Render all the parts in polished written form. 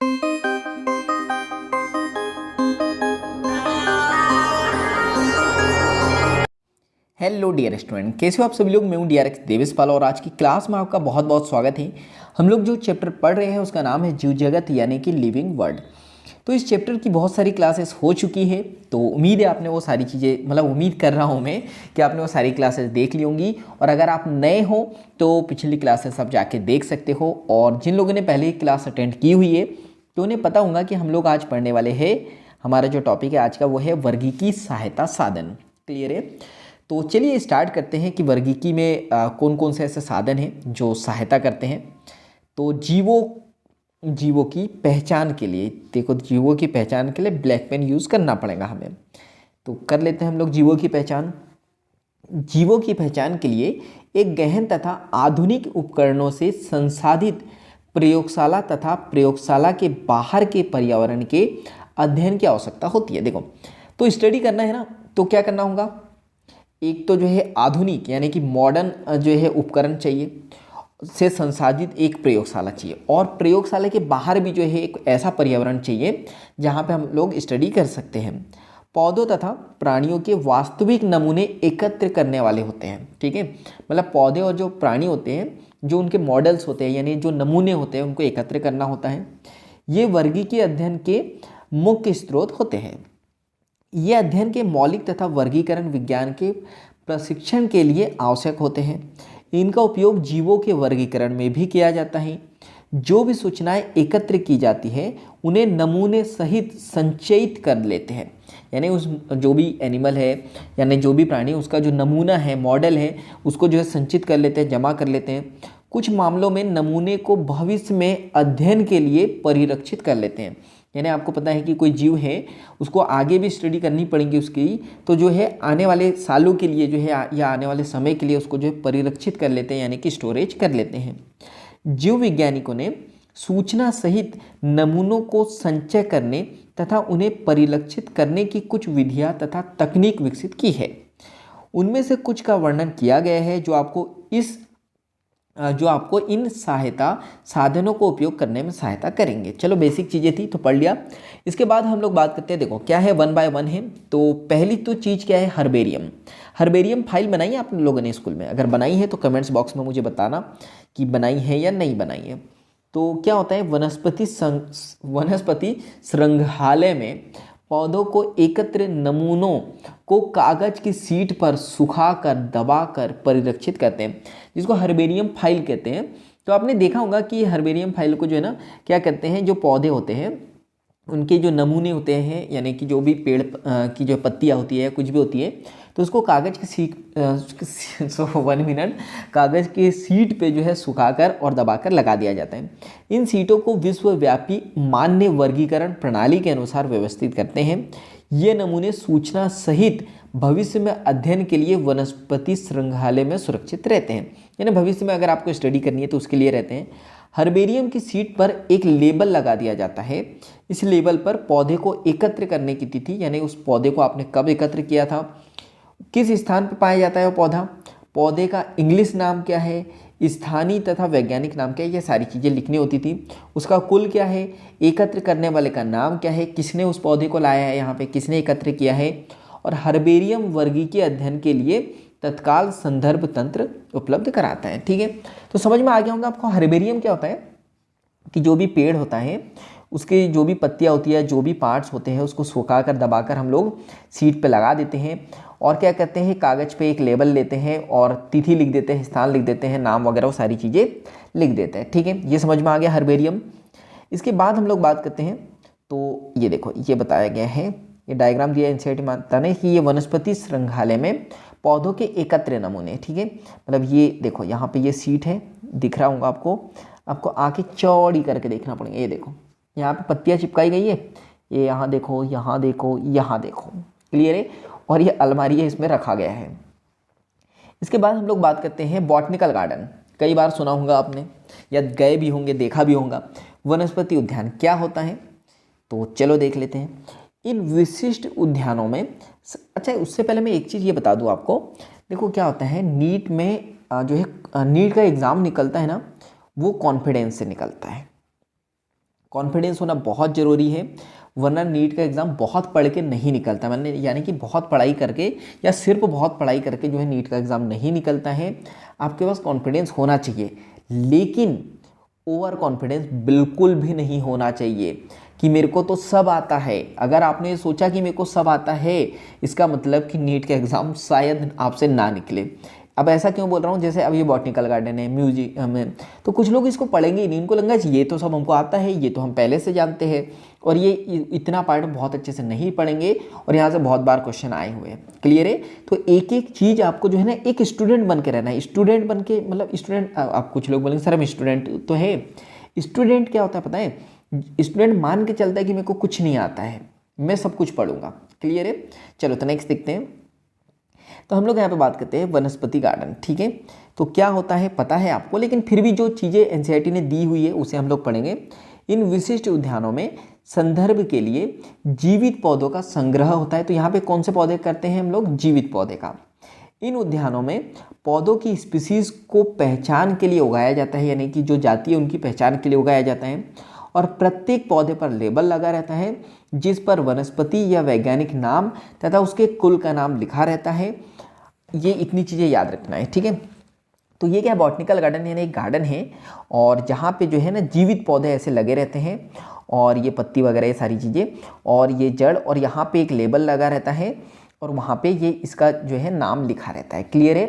Hello dear student, कैसे हो आप सभी लोग। मैं हूं डीआरएक्स देवेशपाल और आज की क्लास में आपका बहुत बहुत स्वागत है। हम लोग जो चैप्टर पढ़ रहे हैं उसका नाम है जीव जगत यानी कि लिविंग वर्ल्ड। तो इस चैप्टर की बहुत सारी क्लासेस हो चुकी है, तो उम्मीद है आपने वो सारी चीज़ें, मतलब उम्मीद कर रहा हूँ मैं कि आपने वो सारी क्लासेस देख ली होंगी। और अगर आप नए हो तो पिछली क्लासेस आप जाके देख सकते हो, और जिन लोगों ने पहले क्लास अटेंड की हुई है तो उन्हें पता होगा कि हम लोग आज पढ़ने वाले हैं। हमारा जो टॉपिक है आज का वो है वर्गीकी सहायता साधन। क्लियर है? तो चलिए स्टार्ट करते हैं कि वर्गीकी में कौन कौन से ऐसे साधन हैं जो सहायता करते हैं। तो जीवों की पहचान के लिए, देखो जीवों की पहचान के लिए ब्लैक पेन यूज़ करना पड़ेगा हमें। तो कर लेते हैं हम लोग जीवों की पहचान। जीवों की पहचान के लिए एक गहन तथा आधुनिक उपकरणों से संसाधित प्रयोगशाला तथा प्रयोगशाला के बाहर के पर्यावरण के अध्ययन की आवश्यकता होती है। देखो, तो स्टडी करना है ना, तो क्या करना होगा, एक तो जो है आधुनिक यानी कि मॉडर्न जो है उपकरण चाहिए, से संसाधित एक प्रयोगशाला चाहिए, और प्रयोगशाला के बाहर भी जो है एक ऐसा पर्यावरण चाहिए जहाँ पे हम लोग स्टडी कर सकते हैं। पौधों तथा प्राणियों के वास्तविक नमूने एकत्र करने वाले होते हैं। ठीक है, मतलब पौधे और जो प्राणी होते हैं, जो उनके मॉडल्स होते हैं यानी जो नमूने होते हैं, उनको एकत्र करना होता है। ये वर्गीकीय अध्ययन के मुख्य स्रोत होते हैं। ये अध्ययन के मौलिक तथा वर्गीकरण विज्ञान के प्रशिक्षण के लिए आवश्यक होते हैं। इनका उपयोग जीवों के वर्गीकरण में भी किया जाता है। जो भी सूचनाएं एकत्र की जाती है उन्हें नमूने सहित संचयित कर लेते हैं, यानी उस जो भी एनिमल है यानी जो भी प्राणी, उसका जो नमूना है, मॉडल है, उसको जो है संचित कर लेते हैं, जमा कर लेते हैं। कुछ मामलों में नमूने को भविष्य में अध्ययन के लिए परिरक्षित कर लेते हैं, यानी आपको पता है कि कोई जीव है, उसको आगे भी स्टडी करनी पड़ेगी उसकी, तो जो है आने वाले सालों के लिए जो है या आने वाले समय के लिए उसको जो है परिरक्षित कर लेते हैं, यानी कि स्टोरेज कर लेते हैं। जीव वैज्ञानिकों ने सूचना सहित नमूनों को संचय करने तथा उन्हें परिलक्षित करने की कुछ विधियां तथा तकनीक विकसित की है। उनमें से कुछ का वर्णन किया गया है जो आपको इन सहायता साधनों को उपयोग करने में सहायता करेंगे। चलो, बेसिक चीज़ें थी तो पढ़ लिया। इसके बाद हम लोग बात करते हैं, देखो क्या है, 1 बाय 1 है। तो पहली तो चीज़ क्या है, हर्बेरियम। हर्बेरियम फाइल बनाई है आप लोगों ने स्कूल में? अगर बनाई है तो कमेंट्स बॉक्स में मुझे बताना कि बनाई है या नहीं बनाई है। तो क्या होता है, वनस्पति संग्रहालय में पौधों को एकत्र नमूनों को कागज की शीट पर सुखाकर दबाकर परिरक्षित करते हैं, जिसको हर्बेरियम फाइल कहते हैं। तो आपने देखा होगा कि हर्बेरियम फाइल को जो है ना, क्या करते हैं, जो पौधे होते हैं उनके जो नमूने होते हैं, यानी कि जो भी पेड़ की जो पत्तियां होती है, कुछ भी होती है, तो उसको कागज़ की कागज़ की सीट पे जो है सुखाकर और दबाकर लगा दिया जाता है। इन सीटों को विश्वव्यापी मान्य वर्गीकरण प्रणाली के अनुसार व्यवस्थित करते हैं। ये नमूने सूचना सहित भविष्य में अध्ययन के लिए वनस्पति संग्रहालय में सुरक्षित रहते हैं, यानी भविष्य में अगर आपको स्टडी करनी है तो उसके लिए रहते हैं। हर्बेरियम की सीट पर एक लेबल लगा दिया जाता है। इस लेबल पर पौधे को एकत्र करने की तिथि, यानी उस पौधे को आपने कब एकत्र किया था, किस स्थान पर पाया जाता है वो पौधा, पौधे का इंग्लिश नाम क्या है, स्थानीय तथा वैज्ञानिक नाम क्या है, ये सारी चीज़ें लिखनी होती थी। उसका कुल क्या है, एकत्र करने वाले का नाम क्या है, किसने उस पौधे को लाया है यहाँ पे, किसने एकत्र किया है, और हर्बेरियम वर्गीकीय अध्ययन के लिए तत्काल संदर्भ तंत्र उपलब्ध कराता है। ठीक है, तो समझ में आ गया होगा आपको हर्बेरियम क्या होता है, कि जो भी पेड़ होता है उसके जो भी पत्तियां होती है, जो भी पार्ट्स होते हैं, उसको सुखाकर दबाकर हम लोग सीट पे लगा देते हैं, और क्या करते हैं, कागज़ पे एक लेबल लेते हैं और तिथि लिख देते हैं, स्थान लिख देते हैं, नाम वगैरह वो सारी चीज़ें लिख देते हैं। ठीक है, ये समझ में आ गया हर्बेरियम। इसके बाद हम लोग बात करते हैं, तो ये देखो, ये बताया गया है, ये डायग्राम दिया एनसीईआरटी मानता है कि ये वनस्पति संग्रहालय में पौधों के एकत्र नमूने। ठीक है, मतलब ये देखो यहाँ पे ये सीट है, दिख रहा होगा आपको आके चौड़ी करके देखना पड़ेगा। ये देखो यहाँ पे पत्तियाँ चिपकाई गई है, ये यहाँ देखो, यहाँ देखो, यहाँ देखो, क्लियर है, और ये अलमारी है, इसमें रखा गया है। इसके बाद हम लोग बात करते हैं बॉटनिकल गार्डन। कई बार सुना होगा आपने या गए भी होंगे, देखा भी होगा। वनस्पति उद्यान क्या होता है, तो चलो देख लेते हैं। इन विशिष्ट उद्यानों में, अच्छा उससे पहले मैं एक चीज़ ये बता दूं आपको, देखो क्या होता है, नीट में जो है नीट का एग्ज़ाम निकलता है ना, वो कॉन्फिडेंस से निकलता है। कॉन्फिडेंस होना बहुत ज़रूरी है, वरना नीट का एग्ज़ाम बहुत पढ़ के नहीं निकलता। मैंने यानी कि बहुत पढ़ाई करके या सिर्फ बहुत पढ़ाई करके जो है नीट का एग्ज़ाम नहीं निकलता है। आपके पास कॉन्फिडेंस होना चाहिए, लेकिन ओवर कॉन्फिडेंस बिल्कुल भी नहीं होना चाहिए कि मेरे को तो सब आता है। अगर आपने सोचा कि मेरे को सब आता है, इसका मतलब कि नीट का एग्ज़ाम शायद आपसे ना निकले। अब ऐसा क्यों बोल रहा हूँ, जैसे अब ये बॉटनिकल गार्डन है, म्यूजियम है, तो कुछ लोग इसको पढ़ेंगे ही नहीं, इनको लगेगा ये तो सब हमको आता है, ये तो हम पहले से जानते हैं, और ये इतना पार्ट बहुत अच्छे से नहीं पढ़ेंगे, और यहाँ से बहुत बार क्वेश्चन आए हुए हैं। क्लियर है? तो एक एक चीज़ आपको जो है ना एक स्टूडेंट बन के रहना है। स्टूडेंट बन के मतलब स्टूडेंट, आप कुछ लोग बोलेंगे सर हम स्टूडेंट तो है। स्टूडेंट क्या होता है पता है? स्टूडेंट मान के चलता है कि मेरे को कुछ नहीं आता है, मैं सब कुछ पढ़ूंगा। क्लियर है? चलो तो नेक्स्ट देखते हैं। तो हम लोग यहाँ पे बात करते हैं वनस्पति गार्डन। ठीक है, तो क्या होता है पता है आपको, लेकिन फिर भी जो चीज़ें एनसीईआरटी ने दी हुई है उसे हम लोग पढ़ेंगे। इन विशिष्ट उद्यानों में संदर्भ के लिए जीवित पौधों का संग्रह होता है। तो यहाँ पे कौन से पौधे करते हैं हम लोग? जीवित पौधे का। इन उद्यानों में पौधों की स्पीसीज को पहचान के लिए उगाया जाता है, यानी कि जो जाति है उनकी पहचान के लिए उगाया जाता है, और प्रत्येक पौधे पर लेबल लगा रहता है जिस पर वनस्पति या वैज्ञानिक नाम तथा उसके कुल का नाम लिखा रहता है। ये इतनी चीज़ें याद रखना है। ठीक है, तो ये क्या है? बॉटनिकल गार्डन यानी एक गार्डन है, और जहाँ पे जो है ना जीवित पौधे ऐसे लगे रहते हैं, और ये पत्ती वगैरह ये सारी चीज़ें, और ये जड़, और यहाँ पे एक लेबल लगा रहता है, और वहाँ पे ये इसका जो है नाम लिखा रहता है। क्लियर है?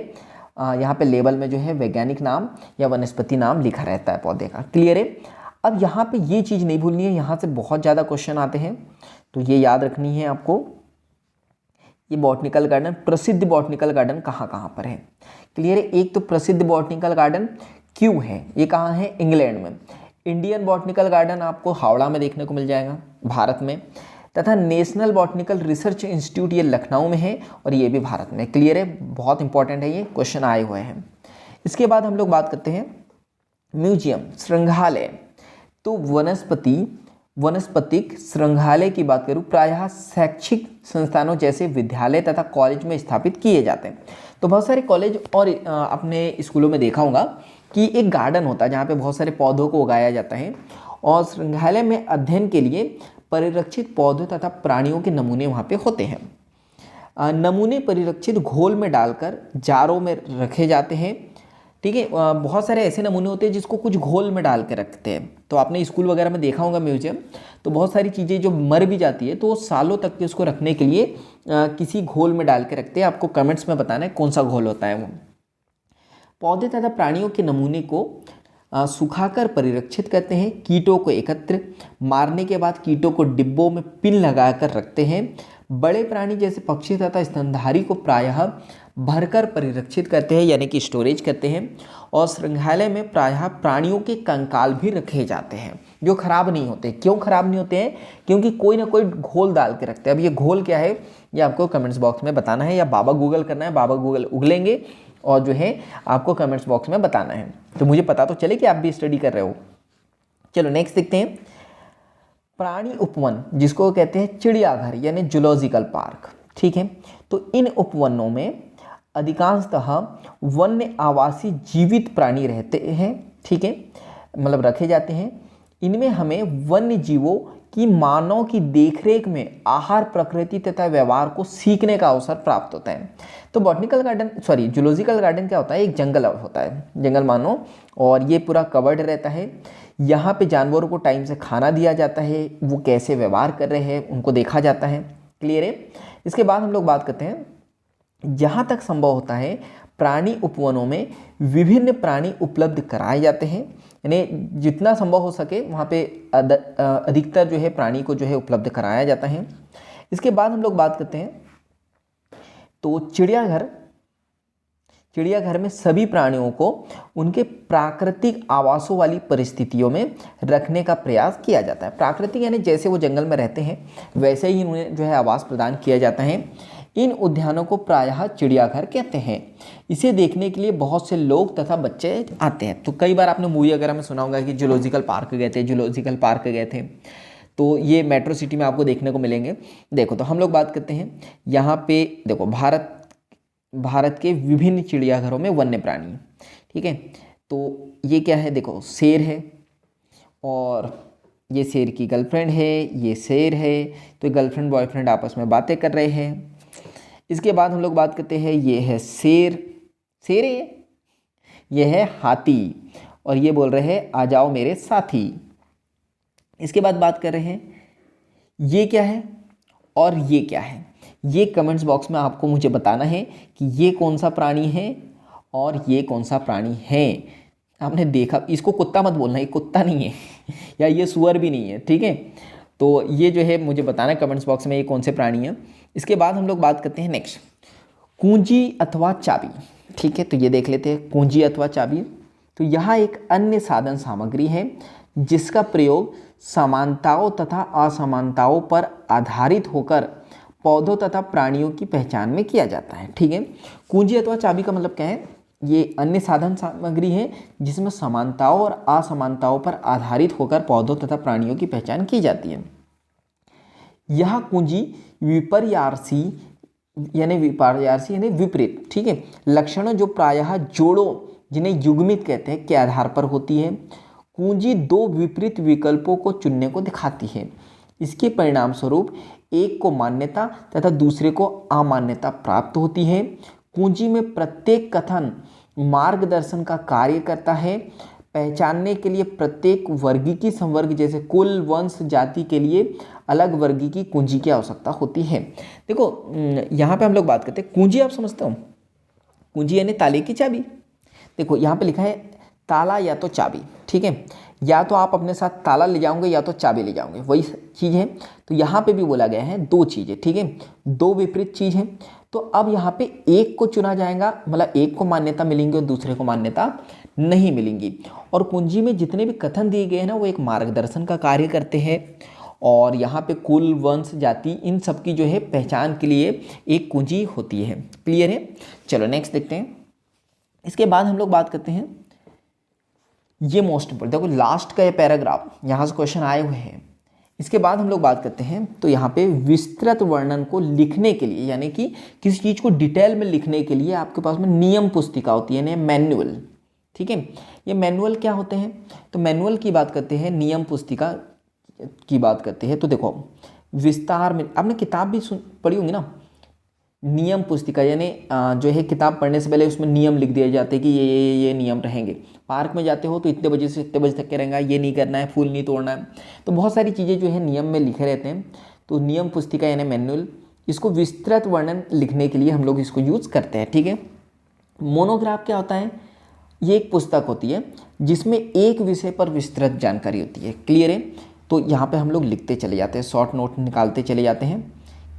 यहाँ पे लेबल में जो है वैज्ञानिक नाम या वनस्पति नाम लिखा रहता है पौधे का। क्लियर है? अब यहाँ पे ये चीज़ नहीं भूलनी है, यहाँ से बहुत ज़्यादा क्वेश्चन आते हैं, तो ये याद रखनी है आपको। ये बॉटनिकल गार्डन, प्रसिद्ध बॉटनिकल गार्डन कहाँ कहाँ पर है? क्लियर है? एक तो प्रसिद्ध बॉटनिकल गार्डन क्यों है, ये कहाँ है? इंग्लैंड में। इंडियन बॉटनिकल गार्डन आपको हावड़ा में देखने को मिल जाएगा, भारत में, तथा नेशनल बॉटनिकल रिसर्च इंस्टीट्यूट ये लखनऊ में है, और ये भी भारत में। क्लियर है? बहुत इंपॉर्टेंट है, ये क्वेश्चन आए हुए हैं। इसके बाद हम लोग बात करते हैं म्यूजियम, संग्रहालय। तो वनस्पतिक संग्रहालय की बात करूँ, प्रायः शैक्षिक संस्थानों जैसे विद्यालय तथा कॉलेज में स्थापित किए जाते हैं। तो बहुत सारे कॉलेज और अपने स्कूलों में देखा होगा कि एक गार्डन होता है जहाँ पे बहुत सारे पौधों को उगाया जाता है, और संग्रहालय में अध्ययन के लिए परिरक्षित पौधों तथा प्राणियों के नमूने वहाँ पे होते हैं। नमूने परिरक्षित घोल में डालकर जारों में रखे जाते हैं। ठीक है, बहुत सारे ऐसे नमूने होते हैं जिसको कुछ घोल में डाल के रखते हैं। तो आपने स्कूल वगैरह में देखा होगा म्यूजियम, तो बहुत सारी चीज़ें जो मर भी जाती है तो वो सालों तक के उसको रखने के लिए किसी घोल में डाल के रखते हैं। आपको कमेंट्स में बताना है कौन सा घोल होता है वो। पौधे तथा प्राणियों के नमूने को सुखाकर परिरक्षित करते हैं। कीटों को एकत्र मारने के बाद कीटों को डिब्बों में पिन लगाकर रखते हैं। बड़े प्राणी जैसे पक्षी तथा स्तनधारी को प्रायः भरकर परिरक्षित करते हैं, यानी कि स्टोरेज करते हैं। और संग्रहालय में प्रायः प्राणियों के कंकाल भी रखे जाते हैं जो खराब नहीं होते। क्यों खराब नहीं होते हैं? क्योंकि कोई ना कोई घोल डाल के रखते हैं। अब ये घोल क्या है ये आपको कमेंट्स बॉक्स में बताना है, या बाबा गूगल करना है, बाबा गूगल उगलेंगे और जो है आपको कमेंट्स बॉक्स में बताना है, तो मुझे पता तो चले कि आप भी स्टडी कर रहे हो। चलो नेक्स्ट देखते हैं, प्राणी उपवन जिसको कहते हैं चिड़ियाघर यानी जूलॉजिकल पार्क। ठीक है, तो इन उपवनों में अधिकांशतः वन्य आवासी जीवित प्राणी रहते हैं। ठीक है, मतलब रखे जाते हैं। इनमें हमें वन्य जीवों की मानव की देखरेख में आहार, प्रकृति तथा व्यवहार को सीखने का अवसर प्राप्त होता है। तो बॉटनिकल गार्डन जूलॉजिकल गार्डन क्या होता है? एक जंगल होता है, जंगल मानो, और ये पूरा कवर्ड रहता है। यहाँ पे जानवरों को टाइम से खाना दिया जाता है, वो कैसे व्यवहार कर रहे हैं उनको देखा जाता है। क्लियर है? इसके बाद हम लोग बात करते हैं, जहाँ तक संभव होता है प्राणी उपवनों में विभिन्न प्राणी उपलब्ध कराए जाते हैं, यानी जितना संभव हो सके वहाँ पे अधिकतर जो है प्राणी को जो है उपलब्ध कराया जाता है। इसके बाद हम लोग बात करते हैं तो चिड़ियाघर में सभी प्राणियों को उनके प्राकृतिक आवासों वाली परिस्थितियों में रखने का प्रयास किया जाता है। प्राकृतिक यानी जैसे वो जंगल में रहते हैं वैसे ही उन्हें जो है आवास प्रदान किया जाता है। इन उद्यानों को प्रायः चिड़ियाघर कहते हैं। इसे देखने के लिए बहुत से लोग तथा बच्चे आते हैं। तो कई बार आपने मूवी वगैरह में सुना होगा कि जूलॉजिकल पार्क गए थे, तो ये मेट्रो सिटी में आपको देखने को मिलेंगे। देखो, तो हम लोग बात करते हैं यहाँ पे, देखो भारत के विभिन्न चिड़ियाघरों में वन्य प्राणी। ठीक है, तो ये क्या है? देखो शेर है, और ये शेर की गर्लफ्रेंड है, ये शेर है, तो गर्लफ्रेंड बॉयफ्रेंड आपस में बातें कर रहे हैं। इसके बाद हम लोग बात करते हैं, ये है शेर, शेर है ये है हाथी, और ये बोल रहे हैं आ जाओ मेरे साथी। इसके बाद बात कर रहे हैं ये क्या है और ये क्या है। ये कमेंट्स बॉक्स में आपको मुझे बताना है कि ये कौन सा प्राणी है और ये कौन सा प्राणी है। आपने देखा, इसको कुत्ता मत बोलना, ये कुत्ता नहीं है या ये सुअर भी नहीं है, ठीक है। तो ये जो है मुझे बताना है कमेंट्स बॉक्स में ये कौन से प्राणी हैं। इसके बाद हम लोग बात करते हैं नेक्स्ट, कुंजी अथवा चाबी, ठीक है। तो ये देख लेते हैं कुंजी अथवा चाबी। तो यहाँ एक अन्य साधन सामग्री है जिसका प्रयोग समानताओं तथा असमानताओं पर आधारित होकर पौधों तथा प्राणियों की पहचान में किया जाता है, ठीक है। कुंजी अथवा चाबी का मतलब क्या है, ये अन्य साधन सामग्री है जिसमें समानताओं और असमानताओं पर आधारित होकर पौधों तथा प्राणियों की पहचान की जाती है। यह कुंजी विपर्यासी यानी विपरीत, ठीक है, लक्षणों जो प्रायः जोड़ों जिन्हें युग्मित कहते हैं के आधार पर होती है। कुंजी दो विपरीत विकल्पों को चुनने को दिखाती है। इसके परिणाम स्वरूप एक को मान्यता तथा दूसरे को अमान्यता प्राप्त होती है। कुंजी में प्रत्येक कथन मार्गदर्शन का कार्य करता है। पहचानने के लिए प्रत्येक वर्गीकी संवर्ग जैसे कुल, वंश, जाति के लिए अलग वर्गीकी कुंजी की आवश्यकता होती है। देखो यहाँ पे हम लोग बात करते हैं कुंजी, आप समझते हो कुंजी यानी ताले की चाबी। देखो यहाँ पे लिखा है ताला या तो चाबी, ठीक है, या तो आप अपने साथ ताला ले जाओगे या तो चाबी ले जाओगे, वही चीज़ है। तो यहाँ पे भी बोला गया है दो चीज़ें, ठीक है, दो विपरीत चीज़ है। तो अब यहाँ पे एक को चुना जाएगा, मतलब एक को मान्यता मिलेंगी और दूसरे को मान्यता नहीं मिलेंगी। और कुंजी में जितने भी कथन दिए गए हैं ना वो एक मार्गदर्शन का कार्य करते हैं। और यहाँ पे कुल, वंश, जाति इन सब की जो है पहचान के लिए एक कुंजी होती है। क्लियर है। चलो नेक्स्ट देखते हैं। इसके बाद हम लोग बात करते हैं, ये मोस्ट इंपोर्टेंट, देखो लास्ट का ये पैराग्राफ यहाँ से क्वेश्चन आए हुए हैं। इसके बाद हम लोग बात करते हैं, तो यहाँ पे विस्तृत वर्णन को लिखने के लिए यानी कि किसी चीज़ को डिटेल में लिखने के लिए आपके पास में नियम पुस्तिका होती है, यानी मैनुअल, ठीक है। ये मैनुअल क्या होते हैं, तो मैनुअल की बात करते हैं, नियम पुस्तिका की बात करते हैं। तो देखो विस्तार में आपने किताब भी पढ़ी होंगी ना, नियम पुस्तिका यानी जो है किताब पढ़ने से पहले उसमें नियम लिख दिए जाते हैं कि ये नियम रहेंगे। पार्क में जाते हो तो इतने बजे से इतने बजे तक के रहेगा, ये नहीं करना है, फूल नहीं तोड़ना है, तो बहुत सारी चीज़ें जो है नियम में लिखे रहते हैं। तो नियम पुस्तिका यानी मैनुअल, इसको विस्तृत वर्णन लिखने के लिए हम लोग इसको यूज़ करते हैं, ठीक है। मोनोग्राफ क्या होता है, ये एक पुस्तक होती है जिसमें एक विषय पर विस्तृत जानकारी होती है। क्लियर है। तो यहाँ पर हम लोग लिखते चले जाते हैं, शॉर्ट नोट निकालते चले जाते हैं।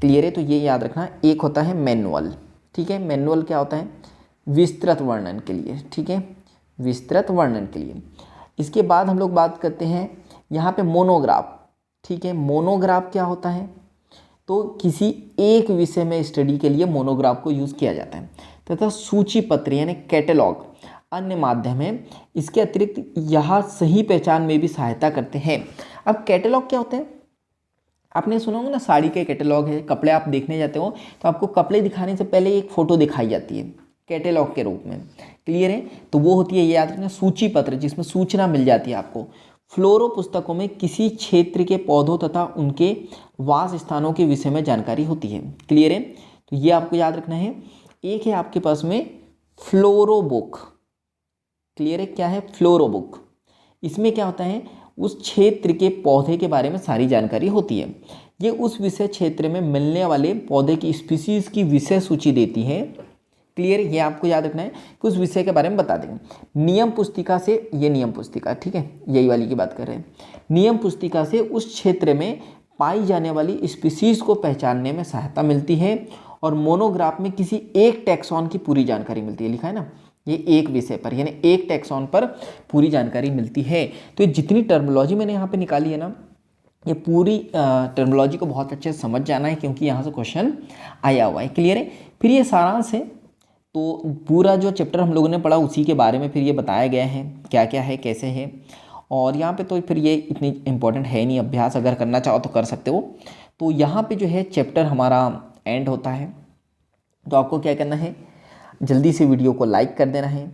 क्लियर है। तो ये याद रखना, एक होता है मैनुअल, ठीक है। मैनुअल क्या होता है, विस्तृत वर्णन के लिए, ठीक है, विस्तृत वर्णन के लिए। इसके बाद हम लोग बात करते हैं यहाँ पे मोनोग्राफ, ठीक है। मोनोग्राफ क्या होता है, तो किसी एक विषय में स्टडी के लिए मोनोग्राफ को यूज़ किया जाता है। तथा सूची पत्र यानी कैटलॉग अन्य माध्यम है। इसके अतिरिक्त यह सही पहचान में भी सहायता करते हैं। अब कैटलॉग क्या होते हैं, आपने सुना होगा ना, साड़ी के कैटलॉग है, कपड़े आप देखने जाते हो तो आपको कपड़े दिखाने से पहले एक फ़ोटो दिखाई जाती है कैटलॉग के रूप में। क्लियर है। तो वो होती है, ये याद रखना, सूची पत्र जिसमें सूचना मिल जाती है आपको। फ्लोरो पुस्तकों में किसी क्षेत्र के पौधों तथा उनके वास स्थानों के विषय में जानकारी होती है। क्लियर है। तो ये आपको याद रखना है। एक है आपके पास में फ्लोरो बुक। क्लियर है, क्या है, फ्लोरो बुक। इसमें क्या होता है, उस क्षेत्र के पौधे के बारे में सारी जानकारी होती है। ये उस विषय क्षेत्र में मिलने वाले पौधे की स्पीसीज की विषय सूची देती है। क्लियर, ये आपको याद रखना है कि उस विषय के बारे में बता देंगे। नियम पुस्तिका से, ये नियम पुस्तिका, ठीक है, यही वाली की बात कर रहे हैं। नियम पुस्तिका से उस क्षेत्र में पाई जाने वाली स्पीसीज को पहचानने में सहायता मिलती है। और मोनोग्राफ में किसी एक टैक्सॉन की पूरी जानकारी मिलती है। लिखा है ना, ये एक विषय पर यानी एक टैक्सॉन पर पूरी जानकारी मिलती है। तो ये जितनी टर्मिनोलॉजी मैंने यहाँ पे निकाली है ना, ये पूरी टर्मिनोलॉजी को बहुत अच्छे से समझ जाना है क्योंकि यहाँ से क्वेश्चन आया हुआ है। क्लियर है। फिर ये सारांश है, तो पूरा जो चैप्टर हम लोगों ने पढ़ा उसी के बारे में फिर ये बताया गया है क्या क्या है, कैसे है। और यहाँ पे तो फिर ये इतनी इम्पोर्टेंट है नहीं, अभ्यास अगर करना चाहो तो कर सकते हो। तो यहाँ पे जो है चैप्टर हमारा एंड होता है। तो आपको क्या करना है, जल्दी से वीडियो को लाइक कर देना है,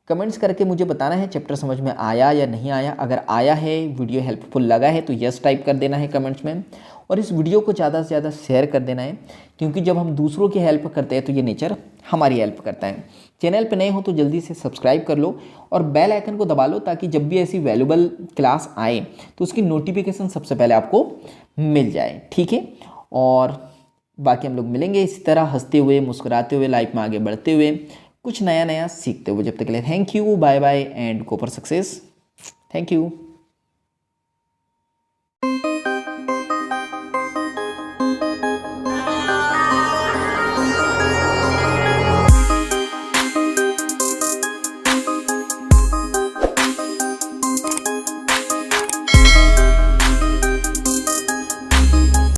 कमेंट्स करके मुझे बताना है चैप्टर समझ में आया या नहीं आया। अगर आया है, वीडियो हेल्पफुल लगा है तो यस टाइप कर देना है कमेंट्स में, और इस वीडियो को ज़्यादा से ज़्यादा शेयर कर देना है, क्योंकि जब हम दूसरों की हेल्प करते हैं तो ये नेचर हमारी हेल्प करता है। चैनल पे नए हो तो जल्दी से सब्सक्राइब कर लो और बेल आइकन को दबा लो, ताकि जब भी ऐसी वैल्यूबल क्लास आए तो उसकी नोटिफिकेशन सबसे पहले आपको मिल जाए, ठीक है। और बाकी हम लोग मिलेंगे इसी तरह हंसते हुए, मुस्कुराते हुए, लाइफ में आगे बढ़ते हुए, कुछ नया नया सीखते हुए। जब तक के लिए thank you, bye bye and go for success. Thank you.